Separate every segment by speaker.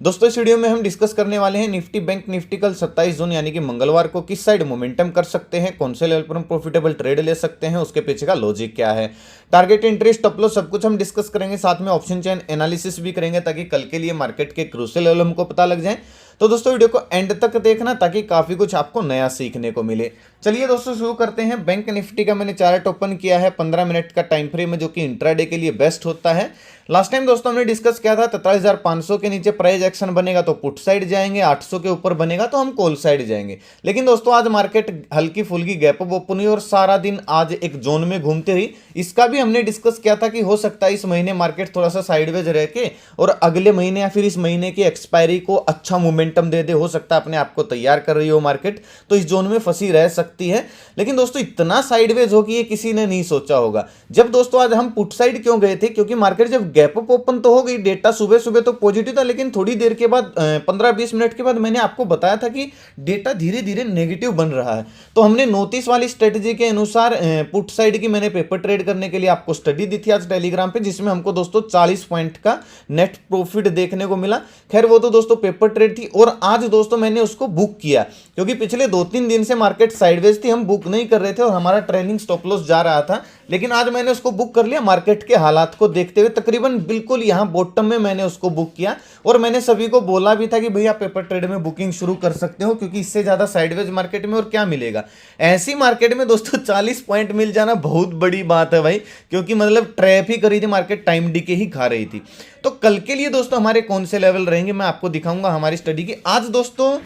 Speaker 1: दोस्तों इस वीडियो में हम डिस्कस करने वाले हैं निफ्टी बैंक निफ्टी कल 27 जून यानी कि मंगलवार को किस साइड मोमेंटम कर सकते हैं, कौन से लेवल पर हम प्रॉफिटेबल ट्रेड ले सकते हैं, उसके पीछे का लॉजिक क्या है, टारगेट एंट्री स्टॉप लॉस सब कुछ हम डिस्कस करेंगे। साथ में ऑप्शन चेन एनालिसिस भी करेंगे ताकि कल के लिए मार्केट के क्रूशियल लेवल हमको पता लग जाए। तो दोस्तों वीडियो को एंड तक देखना ताकि काफी कुछ आपको नया सीखने को मिले। चलिए दोस्तों शुरू करते हैं। बैंक निफ्टी का मैंने चार्ट ओपन किया है 15 मिनट का टाइम फ्रेम है जो कि इंट्राडे के लिए बेस्ट होता है। लास्ट टाइम दोस्तों हमने डिस्कस किया था 43,500 के नीचे प्राइस एक्शन बनेगा तो पुट साइड जाएंगे, 800 के ऊपर बनेगा तो हम कॉल साइड जाएंगे। लेकिन दोस्तों आज मार्केट हल्की फुल्की गैप अप ओपन हुई और सारा दिन आज एक जोन में घूमते रही। इसका भी हमने डिस्कस किया था कि हो सकता है इस महीने मार्केट थोड़ा सा साइडवेज रह के और अगले महीने या फिर इस महीने की एक्सपायरी को अच्छा मोमेंटम दे दे। हो सकता है अपने आप को तैयार कर रही हो मार्केट तो इस जोन में फंसी रह सकती है। लेकिन दोस्तों इतना साइडवेज हो कि ये किसी ने नहीं सोचा होगा। जब दोस्तों आज हम पुट साइड क्यों गए थे, क्योंकि मार्केट जब गैप अप ओपन तो हो गई, डेटा सुबह सुबह तो पॉजिटिव था, लेकिन थोड़ी देर के बाद 15-20 मिनट के बाद मैंने आपको बताया था कि डेटा धीरे धीरे नेगेटिव बन रहा है। तो हमने नोटिस वाली स्ट्रेटजी के अनुसार पुट साइड की मैंने पेपर ट्रेड करने के लिए आपको स्टडी दी थी आज टेलीग्राम पे, जिसमें हमको दोस्तों 40 पॉइंट का नेट प्रॉफिट देखने को मिला। खैर वो तो दोस्तों पेपर ट्रेड थी और आज दोस्तों मैंने उसको बुक किया क्योंकि पिछले 2-3 दिन से मार्केट साइडवेज थी, हम बुक नहीं कर रहे थे और हमारा ट्रेलिंग स्टॉप लॉस जा रहा था। लेकिन आज मैंने उसको बुक कर लिया मार्केट के हालात को देखते हुए। तकरीबन बिल्कुल यहां बॉटम में मैंने उसको बुक किया और मैंने सभी को बोला भी था कि भैया पेपर ट्रेड में बुकिंग शुरू कर सकते हो क्योंकि इससे ज्यादा साइडवेज मार्केट में और क्या मिलेगा। ऐसी मार्केट में दोस्तों 40 पॉइंट मिल जाना बहुत बड़ी बात है भाई, क्योंकि मतलब ट्रैप ही करी थी मार्केट, टाइम डीके ही खा रही थी। तो कल के लिए दोस्तों हमारे कौन से लेवल रहेंगे मैं आपको दिखाऊंगा हमारी स्टडी की। आज दोस्तों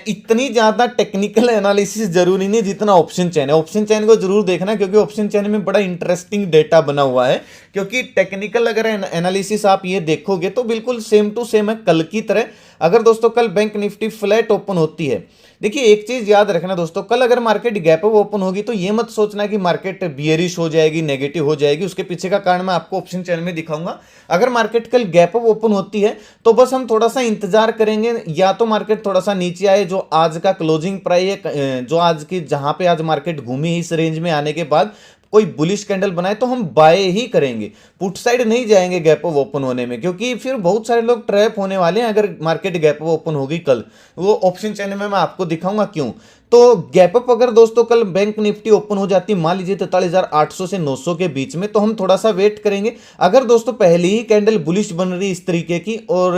Speaker 1: इतनी ज्यादा टेक्निकल एनालिसिस जरूरी नहीं जितना ऑप्शन चेन है। ऑप्शन चेन को जरूर देखना क्योंकि ऑप्शन चेन में बड़ा इंटरेस्टिंग डेटा बना हुआ है। क्योंकि टेक्निकल अगर एनालिसिस आप ये देखोगे तो बिल्कुल सेम टू सेम है कल की तरह। अगर दोस्तों कल बैंक निफ्टी फ्लैट ओपन होती है, देखिए एक चीज याद रखना दोस्तों, कल अगर मार्केट गैप अप ओपन होगी तो ये मत सोचना कि मार्केट बियरिश हो जाएगी, नेगेटिव हो जाएगी। उसके पीछे का कारण मैं आपको ऑप्शन चैनल में दिखाऊंगा। अगर मार्केट कल गैप अप ओपन होती है तो बस हम थोड़ा सा इंतजार करेंगे, या तो मार्केट थोड़ा सा नीचे आए, जो आज का क्लोजिंग प्राइस है, जो आज की जहां पे आज मार्केट घूमी इस रेंज में आने के बाद कोई बुलिश कैंडल बनाए तो हम बाय ही करेंगे, पुट साइड नहीं जाएंगे गैप अप ओपन होने में, क्योंकि फिर बहुत सारे लोग ट्रैप होने वाले हैं अगर मार्केट गैप अप ओपन होगी कल। वो ऑप्शन चैनल में मैं आपको दिखाऊंगा क्यों। तो गैप अप अगर दोस्तों कल बैंक निफ्टी ओपन हो जाती मान लीजिए 43,800 से 900 के बीच में, तो हम थोड़ा सा वेट करेंगे। अगर दोस्तों पहले ही कैंडल बुलिश बन रही इस तरीके की और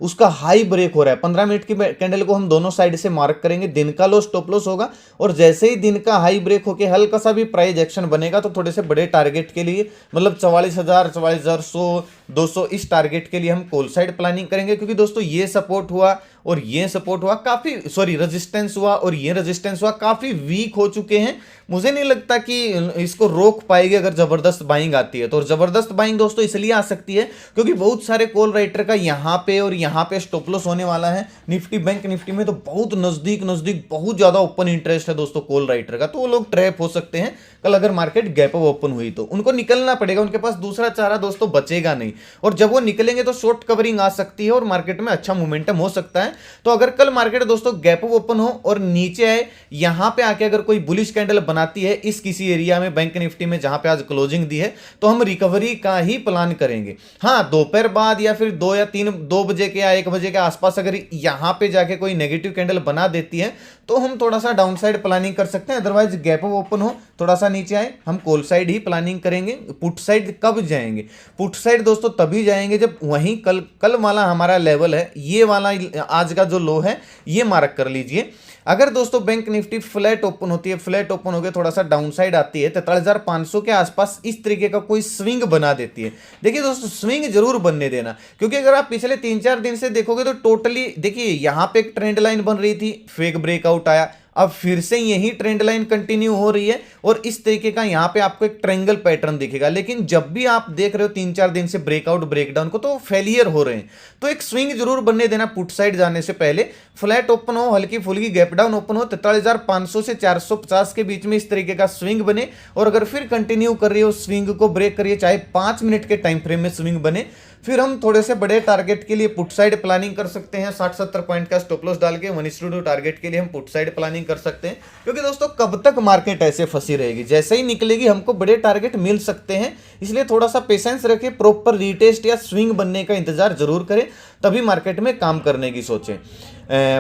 Speaker 1: उसका हाई ब्रेक हो रहा है, 15 मिनट की कैंडल को हम दोनों साइड से मार्क करेंगे, दिन का लो स्टॉप लॉस होगा और जैसे ही दिन का हाई ब्रेक होकर हल्का सा भी प्राइस एक्शन बनेगा तो थोड़े से बड़े टारगेट के लिए मतलब 44,000, 44,100, 200 इस टारगेट के लिए हम कॉल साइड प्लानिंग करेंगे। क्योंकि दोस्तों ये सपोर्ट हुआ और ये सपोर्ट हुआ काफी, सॉरी रेजिस्टेंस हुआ और ये रेजिस्टेंस हुआ, काफी वीक हो चुके हैं। मुझे नहीं लगता कि इसको रोक पाएगी अगर जबरदस्त बाइंग आती है। तो जबरदस्त बाइंग दोस्तों इसलिए आ सकती है क्योंकि बहुत सारे कॉल राइटर का यहां पे और यहां पे स्टॉप लॉस होने वाला है। निफ्टी बैंक निफ्टी में तो बहुत नजदीक नजदीक बहुत ज्यादा ओपन इंटरेस्ट है दोस्तों कॉल राइटर का, तो वो लोग ट्रैप हो सकते हैं कल अगर मार्केट गैप अप ओपन हुई तो। उनको निकलना पड़ेगा, उनके पास दूसरा चारा दोस्तों बचेगा नहीं, और जब वो निकलेंगे तो शॉर्ट कवरिंग आ सकती है और मार्केट में अच्छा मोमेंटम हो सकता है। तो अगर कल मार्केट दोस्तों गैप अप ओपन हो और नीचे आए, यहां पे आके अगर कोई बुलिश कैंडल बनाती है इस किसी एरिया में बैंक निफ्टी में जहां पे आज क्लोजिंग दी है, तो हम रिकवरी का ही प्लान करेंगे। हां दोपहर बाद या फिर 2 या 3, 2 बजे के या 1 बजे के आसपास अगर यहां पे जाके कोई नेगेटिव कैंडल बना देती है तो हम थोड़ा सा डाउन साइड प्लानिंग कर सकते हैं। अदरवाइज गैप अप ओपन हो थोड़ा सा नीचे आए हम कॉल साइड ही प्लानिंग करेंगे। पुट साइड कब जाएंगे? पुट साइड दोस्तों तभी जाएंगे जब वहीं कल वाला हमारा लेवल है, ये वाला आज का जो लो है ये मार्क कर लीजिए। अगर दोस्तों बैंक निफ्टी फ्लैट ओपन होती है, फ्लैट ओपन होकर थोड़ा सा डाउन साइड आती है 43,500 के आसपास, इस तरीके का कोई स्विंग बना देती है, देखिए दोस्तों स्विंग जरूर बनने देना। क्योंकि अगर आप पिछले 3-4 दिन से देखोगे तो टोटली देखिए यहां पे एक ट्रेंड लाइन बन रही थी, फेक ब्रेकआउट आया, अब फिर से यही ट्रेंड लाइन कंटिन्यू हो रही है और इस तरीके का यहां पे आपको एक ट्रायंगल पैटर्न दिखेगा। लेकिन जब भी आप देख रहे हो 3-4 दिन से ब्रेकआउट ब्रेकडाउन को, तो फेलियर हो रहे हैं, तो एक स्विंग जरूर बनने देना पुट साइड जाने से पहले। फ्लैट ओपन हो, हल्की फुल्की गैप डाउन ओपन हो, 43,500 से 450 के बीच में इस तरीके का स्विंग बने और अगर फिर कंटिन्यू कर रही हो स्विंग को ब्रेक करिए, चाहे 5 मिनट के टाइम फ्रेम में स्विंग बने, फिर हम थोड़े से बड़े टारगेट के लिए पुट साइड प्लानिंग कर सकते हैं। 60-70 पॉइंट का स्टॉप लॉस डाल के 1:2 टारगेट के लिए हम पुट साइड प्लानिंग कर सकते हैं। क्योंकि दोस्तों कब तक मार्केट ऐसे फंसी रहेगी, जैसे ही निकलेगी हमको बड़े टारगेट मिल सकते हैं। इसलिए थोड़ा सा पेशेंस रखें, प्रॉपर रीटेस्ट या स्विंग बनने का इंतजार जरूर करें। तभी मार्केट में काम करने की सोचें।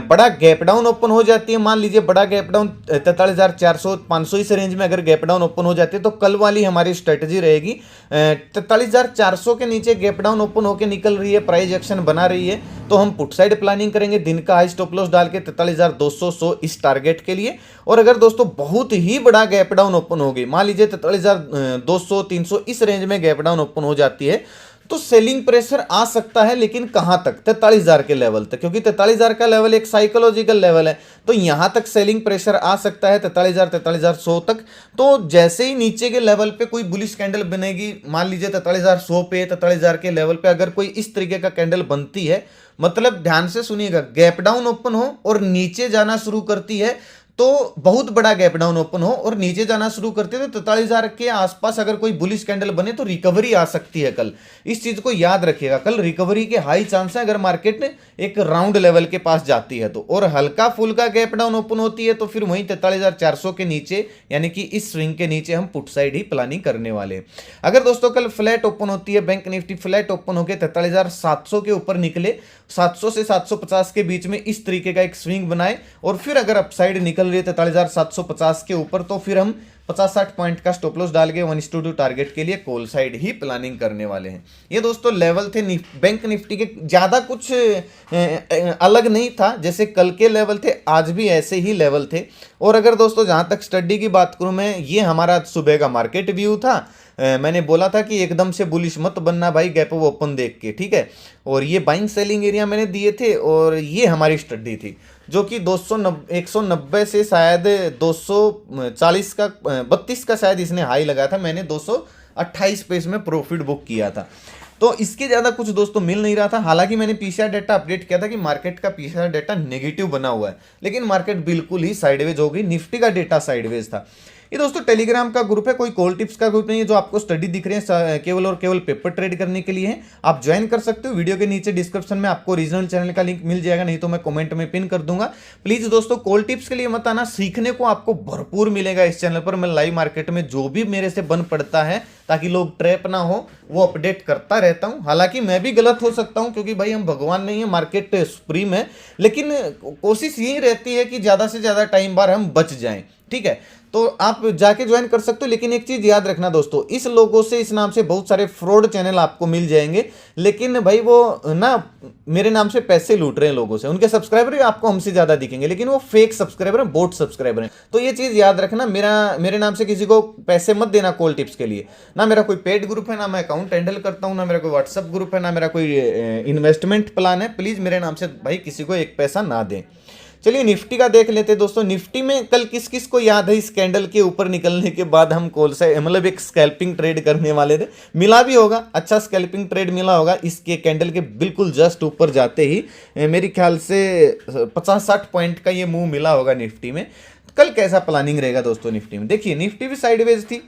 Speaker 1: बड़ा गैप डाउन ओपन हो जाती है, मान लीजिए बड़ा गैप डाउन 43,400 500 इस रेंज में अगर गैप डाउन ओपन हो जाती है तो कल वाली हमारी स्ट्रेटजी रहेगी 43,400 के नीचे गैप डाउन ओपन होकर निकल रही है, प्राइस एक्शन बना रही है तो हम पुट साइड प्लानिंग करेंगे दिन का हाई स्टॉप लॉस डाल के 43,200 इस टारगेट के लिए। और अगर दोस्तों बहुत ही बड़ा गैप डाउन ओपन होगी, मान लीजिए 43,200 300 इस रेंज में गैप डाउन ओपन हो जाती है तो सेलिंग प्रेशर आ सकता है, लेकिन कहां तक? 43,000 के लेवल तक, क्योंकि 43,000 का लेवल एक साइकोलॉजिकल लेवल है तो यहां तक सेलिंग प्रेशर आ सकता है 43,000 43,100 तक। तो जैसे ही नीचे के लेवल पे कोई बुलिश कैंडल बनेगी, मान लीजिए 43,100 पे 43,000 के लेवल पे अगर कोई इस तरीके का कैंडल बनती है, मतलब ध्यान से सुनिएगा, गैप डाउन ओपन हो और नीचे जाना शुरू करती है तो बहुत बड़ा गैप डाउन ओपन हो और नीचे जाना शुरू करते हैं तो 43,000 के आसपास अगर कोई बुलिश कैंडल बने तो रिकवरी आ सकती है कल। इस चीज को याद रखिएगा, कल रिकवरी के हाई चांस है अगर मार्केट एक राउंड लेवल के पास जाती है तो। और हल्का फुल्का गैप डाउन ओपन होती है तो फिर वहीं 43,400 के नीचे यानी कि इस स्विंग के नीचे हम पुट साइड ही प्लानिंग करने वाले हैं। अगर दोस्तों कल फ्लैट ओपन होती है, बैंक निफ्टी फ्लैट ओपन होकर 43,700 के ऊपर निकले, 700 से 750 के बीच में इस तरीके का एक स्विंग बनाए और फिर अगर अपसाइड निकल रही है 43,750 के ऊपर तो फिर हम 50-60 पॉइंट का स्टॉप लॉस डाल के 1:2 टारगेट के लिए कॉल साइड ही प्लानिंग करने वाले हैं। ये दोस्तों लेवल थे बैंक निफ्टी के, ज़्यादा कुछ अलग नहीं था, जैसे कल के लेवल थे आज भी ऐसे ही लेवल थे। और अगर दोस्तों जहाँ तक स्टडी की बात करूँ मैं, ये हमारा सुबह का मार्केट व्यू था। मैंने बोला था कि एकदम से बुलिश मत बनना भाई गैप अप ओपन देख के, ठीक है। और ये बाइंग सेलिंग एरिया मैंने दिए थे और ये हमारी स्टडी थी जो कि 190 से शायद 240 का 32 का शायद इसने हाई लगाया था, मैंने 228 पे इसमें प्रॉफिट बुक किया था। तो इसके ज़्यादा कुछ दोस्तों मिल नहीं रहा था। हालांकि मैंने पीसीआर डेटा अपडेट किया था कि मार्केट का पीसीआर डेटा नेगेटिव बना हुआ है, लेकिन मार्केट बिल्कुल ही साइडवेज हो गई, निफ्टी का डेटा साइडवेज था। ये दोस्तों टेलीग्राम का ग्रुप है, कोई कॉल टिप्स का ग्रुप नहीं है जो आपको स्टडी दिख रहे हैं केवल और केवल पेपर ट्रेड करने के लिए है। आप ज्वाइन कर सकते हो, वीडियो के नीचे डिस्क्रिप्शन में आपको रीजनल चैनल का लिंक मिल जाएगा, नहीं तो मैं कमेंट में पिन कर दूंगा। प्लीज दोस्तों कॉल टिप्स के लिए मत आना, सीखने को आपको भरपूर मिलेगा इस चैनल पर। मैं लाइव मार्केट में जो भी मेरे से बन पड़ता है ताकि लोग ट्रैप ना हो वो अपडेट करता रहता हूं। हालांकि मैं भी गलत हो सकता हूं क्योंकि भाई हम भगवान नहीं है, मार्केट सुप्रीम है, लेकिन कोशिश यही रहती है कि ज्यादा से ज्यादा टाइम बार हम बच जाएं, ठीक है। तो आप जाके ज्वाइन कर सकते हो, लेकिन एक चीज याद रखना दोस्तों, इस लोगों से इस नाम से बहुत सारे फ्रॉड चैनल आपको मिल जाएंगे, लेकिन भाई वो ना मेरे नाम से पैसे लूट रहे हैं लोगों से, उनके सब्सक्राइबर भी आपको हमसे ज्यादा दिखेंगे लेकिन वो फेक सब्सक्राइबर हैं, बोट सब्सक्राइबर हैं। तो ये चीज याद रखना, मेरे नाम से किसी को पैसे मत देना कॉल टिप्स के लिए। ना मेरा कोई पेड ग्रुप है, ना मैं अकाउंट हैंडल करता हूं, ना मेरा कोई व्हाट्सअप ग्रुप है, ना मेरा कोई इन्वेस्टमेंट प्लान है। प्लीज मेरे नाम से भाई किसी को एक पैसा ना दें। चलिए निफ्टी का देख लेते हैं दोस्तों। निफ्टी में कल किस किस को याद है इस कैंडल के ऊपर निकलने के बाद हम कॉल से मतलब एक स्कैल्पिंग ट्रेड करने वाले थे, मिला भी होगा, अच्छा स्कैल्पिंग ट्रेड मिला होगा। इसके कैंडल के बिल्कुल जस्ट ऊपर जाते ही मेरे ख्याल से 50-60 पॉइंट का ये मूव मिला होगा निफ्टी में। कल कैसा प्लानिंग रहेगा दोस्तों निफ्टी में? देखिए निफ्टी भी साइडवेज थी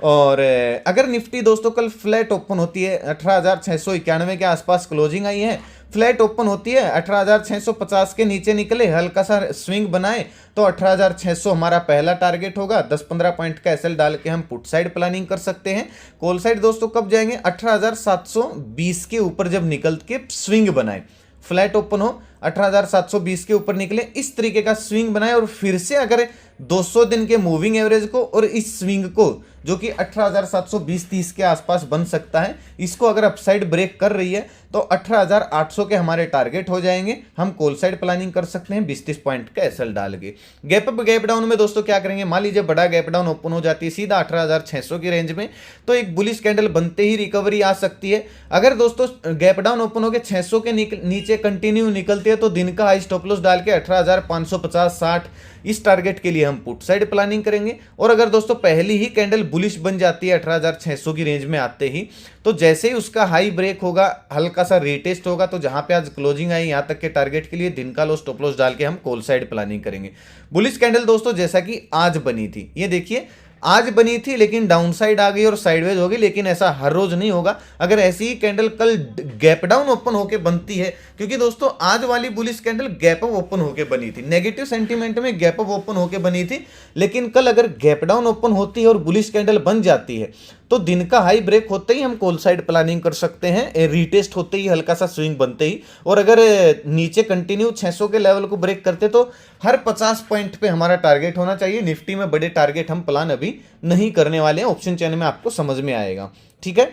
Speaker 1: और अगर निफ्टी दोस्तों कल फ्लैट ओपन होती है 18,691 के आसपास क्लोजिंग आई है, फ्लैट ओपन होती है 18,650 के नीचे निकले, हल्का सा स्विंग बनाए तो 18,600 हमारा पहला टारगेट होगा। 10-15 पॉइंट का एसएल डाल के हम पुट साइड प्लानिंग कर सकते हैं। कॉल साइड दोस्तों कब जाएंगे? 18,720 के ऊपर जब निकल के स्विंग बनाए, फ्लैट ओपन हो 18,720 के ऊपर निकले, इस तरीके का स्विंग बनाए और फिर से अगर 200 दिन के मूविंग एवरेज को और इस स्विंग को जो कि 18,720-30 के आसपास बन सकता है, इसको अगर अपसाइड ब्रेक कर रही है तो 18,800 के हमारे टारगेट हो जाएंगे। हम कॉल साइड प्लानिंग कर सकते हैं 20-30 पॉइंट का एसएल डाल के। गैप अप गैप डाउन में दोस्तों क्या करेंगे? मान लीजिए बड़ा गैप डाउन ओपन हो जाती है सीधा 18,600 की रेंज में, तो एक बुलिश कैंडल बनते ही रिकवरी आ सकती है। अगर दोस्तों गैप डाउन ओपन होकर 600 के नीचे कंटिन्यू निकलती है तो दिन का हाई स्टॉप लॉस डाल के 18,550-60 इस टारगेट के लिए हम पुट साइड प्लानिंग करेंगे। और अगर दोस्तों पहली ही कैंडल बुलिश बन जाती है 18,600 की रेंज में आते ही, तो जैसे ही उसका हाई ब्रेक होगा, हल्का सा रीटेस्ट होगा, तो जहां पे आज क्लोजिंग आई यहां तक के टारगेट के लिए दिन का लो स्टॉप लॉस डाल के हम कॉल साइड प्लानिंग करेंगे। बुलिश कैंडल दोस्तों जैसा कि आज बनी थी, ये देखिए आज बनी थी लेकिन डाउन साइड आ गई और साइडवेज हो गई, लेकिन ऐसा हर रोज नहीं होगा। अगर ऐसी ही कैंडल कल गैप डाउन ओपन होके बनती है, क्योंकि दोस्तों आज वाली bullish candle gap up open होके बनी थी, नेगेटिव सेंटीमेंट में गैप अप ओपन होके बनी थी, लेकिन कल अगर गैप डाउन ओपन होती है और बुलिश कैंडल बन जाती है तो दिन का हाई ब्रेक होते ही हम कॉल साइड प्लानिंग कर सकते हैं, रीटेस्ट होते ही हल्का सा स्विंग बनते ही। और अगर नीचे कंटिन्यू 600 के लेवल को ब्रेक करते तो हर 50 पॉइंट पे हमारा टारगेट होना चाहिए। निफ्टी में बड़े टारगेट हम प्लान अभी नहीं करने वाले हैं, ऑप्शन चैन में आपको समझ में आएगा, ठीक है।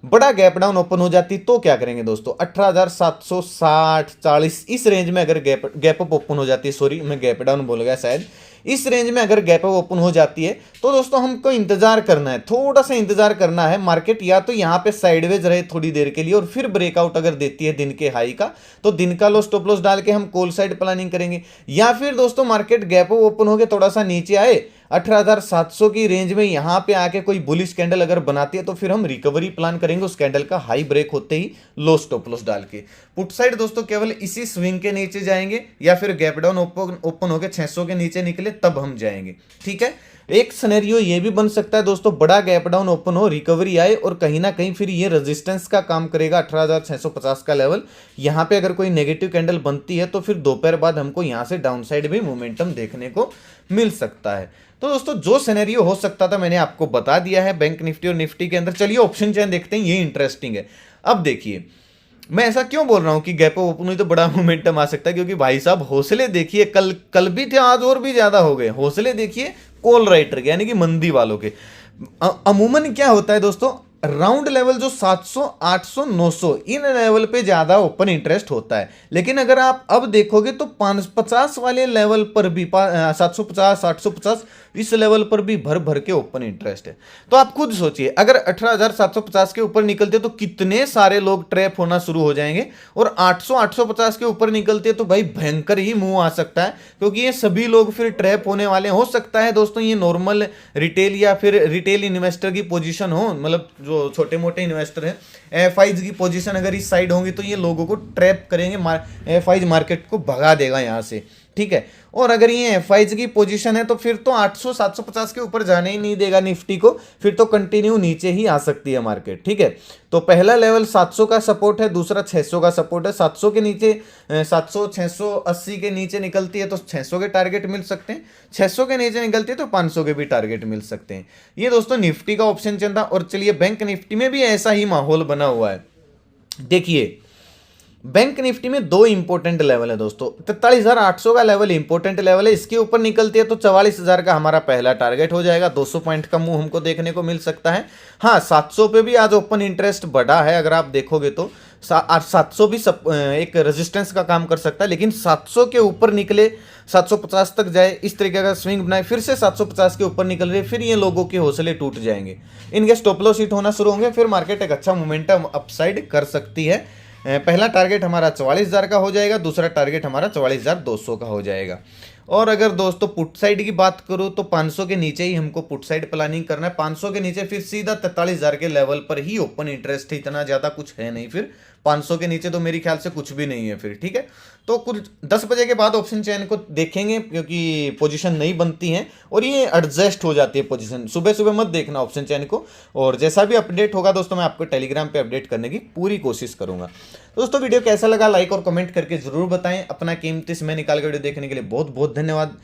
Speaker 1: बड़ा गैप डाउन ओपन हो जाती तो क्या करेंगे दोस्तों, 18,760 40 इस रेंज में अगर गैप अप ओपन हो जाती है, सॉरी मैं गैप डाउन बोल गया शायद, इस रेंज में अगर गैप अप ओपन हो जाती है तो दोस्तों हमको इंतजार करना है, थोड़ा सा इंतजार करना है। मार्केट या तो यहाँ पे साइडवेज रहे थोड़ी देर के लिए और फिर ब्रेकआउट अगर देती है दिन के हाई का तो दिन का लो स्टॉप लॉस डाल के हम कॉल साइड प्लानिंग करेंगे, या फिर दोस्तों मार्केट गैप अप ओपन हो के थोड़ा सा नीचे आए 18,700 की रेंज में यहाँ पे आके कोई बुलिश कैंडल अगर बनाती है तो फिर हम रिकवरी प्लान करेंगे उस कैंडल का हाई ब्रेक होते ही लो स्टॉप लॉस डाल के। पुट साइड दोस्तों केवल इसी स्विंग के नीचे जाएंगे या फिर गैप डाउन ओपन होकर 600 के नीचे निकले तब हम जाएंगे, ठीक है। एक सिनेरियो ये भी बन सकता है दोस्तों, बड़ा गैप डाउन ओपन हो, रिकवरी आए और कहीं ना कहीं फिर ये रेजिस्टेंस का काम करेगा 18,650 का लेवल। यहाँ पे अगर कोई नेगेटिव कैंडल बनती है तो फिर दोपहर बाद हमको यहाँ से डाउन साइड भी मोमेंटम देखने को मिल सकता है। तो दोस्तों जो सिनेरियो हो सकता था मैंने आपको बता दिया है बैंक निफ्टी और निफ्टी के अंदर। चलिए ऑप्शन चेन देखते हैं, ये इंटरेस्टिंग है। अब देखिए मैं ऐसा क्यों बोल रहा हूं कि गैप ओपन हुई तो बड़ा मोमेंटम आ सकता है, क्योंकि भाई साहब हौसले देखिए, कल भी थे, आज और भी ज्यादा हो गए। हौसले देखिए कॉल राइटर के यानी कि मंदी वालों के। अमूमन क्या होता है दोस्तों, राउंड लेवल जो 700 800 900 इन लेवल पे ज्यादा ओपन इंटरेस्ट होता है, लेकिन अगर आप अब देखोगे तो 550 वाले लेवल पर भी 750 850 इस लेवल पर भी भर भर के ओपन इंटरेस्ट है। तो आप खुद सोचिए अगर 18,750 के ऊपर निकलते तो कितने सारे लोग ट्रैप होना शुरू हो जाएंगे, और 800 850 के ऊपर निकलते तो भाई भयंकर ही मुंह आ सकता है, क्योंकि ये सभी लोग फिर ट्रैप होने वाले हो सकता है दोस्तों। ये नॉर्मल रिटेल या फिर रिटेल इन्वेस्टर की पोजीशन हो, मतलब जो छोटे मोटे इन्वेस्टर हैं, एफआईज की पोजीशन अगर इस साइड होंगी तो ये लोगों को ट्रैप करेंगे, एफआईज मार्केट को भगा देगा यहाँ से, ठीक है। और अगर ये एफआईज की पोजीशन है तो फिर तो 800 750 के ऊपर जाने ही नहीं देगा निफ्टी को, फिर तो कंटिन्यू नीचे ही आ सकती है मार्केट, ठीक है। तो पहला लेवल 700 का सपोर्ट है, दूसरा 600 का सपोर्ट है। 700 के नीचे 700 680 के नीचे निकलती है तो 600 के टारगेट मिल सकते हैं, 600 के नीचे निकलती है तो 500 के भी टारगेट मिल सकते हैं। ये दोस्तों निफ्टी का ऑप्शन चल था। और चलिए बैंक निफ्टी में भी ऐसा ही माहौल बना हुआ है। देखिए बैंक निफ्टी में दो इंपॉर्टेंट लेवल है दोस्तों, 43,800 का लेवल इंपॉर्टेंट लेवल है, इसके ऊपर निकलती है तो 44,000 का हमारा पहला टारगेट हो जाएगा, 200 पॉइंट का मूव हमको देखने को मिल सकता है। हाँ 700 पे भी आज ओपन इंटरेस्ट बढ़ा है, अगर आप देखोगे तो 700 भी एक रेजिस्टेंस का काम कर सकता है, लेकिन 700 के ऊपर निकले 750 तक जाए, इस तरीके का स्विंग बनाए, फिर से 750 के ऊपर निकल रहे, फिर ये लोगों के हौसले टूट जाएंगे, इनके स्टॉप लॉस हिट होना शुरू होंगे, फिर मार्केट एक अच्छा मोमेंटम अपसाइड कर सकती है। पहला टारगेट हमारा 44,000 का हो जाएगा, दूसरा टारगेट हमारा 44,200 का हो जाएगा। और अगर दोस्तों पुट साइड की बात करूं तो 500 के नीचे ही हमको पुट साइड प्लानिंग करना है। 500 के नीचे फिर सीधा 43,000 के लेवल पर ही ओपन इंटरेस्ट है, इतना ज़्यादा कुछ है नहीं, फिर 500 के नीचे तो मेरे ख्याल से कुछ भी नहीं है फिर, ठीक है। तो कुछ 10 बजे के बाद ऑप्शन चैन को देखेंगे, क्योंकि पोजीशन नहीं बनती है और ये एडजस्ट हो जाती है पोजीशन। सुबह सुबह मत देखना ऑप्शन चैन को, और जैसा भी अपडेट होगा दोस्तों मैं आपको टेलीग्राम पे अपडेट करने की पूरी कोशिश करूंगा। दोस्तों वीडियो कैसा लगा लाइक और कमेंट करके जरूर बताएं। अपना कीमती समय निकाल के वीडियो देखने के लिए बहुत बहुत धन्यवाद।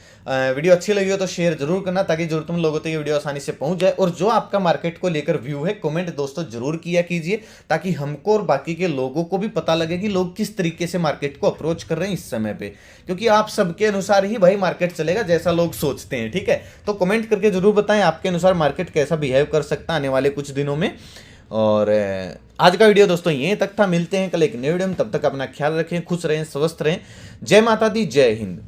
Speaker 1: वीडियो अच्छी लगी हो तो शेयर जरूर करना, ताकि जरूरतमंद लोगों तक ये वीडियो आसानी से पहुंच जाए। और जो आपका मार्केट को लेकर व्यू है कमेंट दोस्तों जरूर किया कीजिए, ताकि हमको और बाकी के लोगों को भी पता लगे कि लोग किस तरीके से मार्केट को अप्रोच कर रहे हैं इस समय पे, क्योंकि आप सबके अनुसार ही भाई मार्केट चलेगा जैसा लोग सोचते हैं, ठीक है। तो कमेंट करके जरूर बताएं आपके अनुसार मार्केट कैसा बिहेव कर सकता है आने वाले कुछ दिनों में। और आज का वीडियो दोस्तों यहीं तक था, मिलते हैं कल एक नए वीडियो में, तब तक अपना ख्याल रखें, खुश रहें, स्वस्थ रहें। जय माता दी, जय हिंद।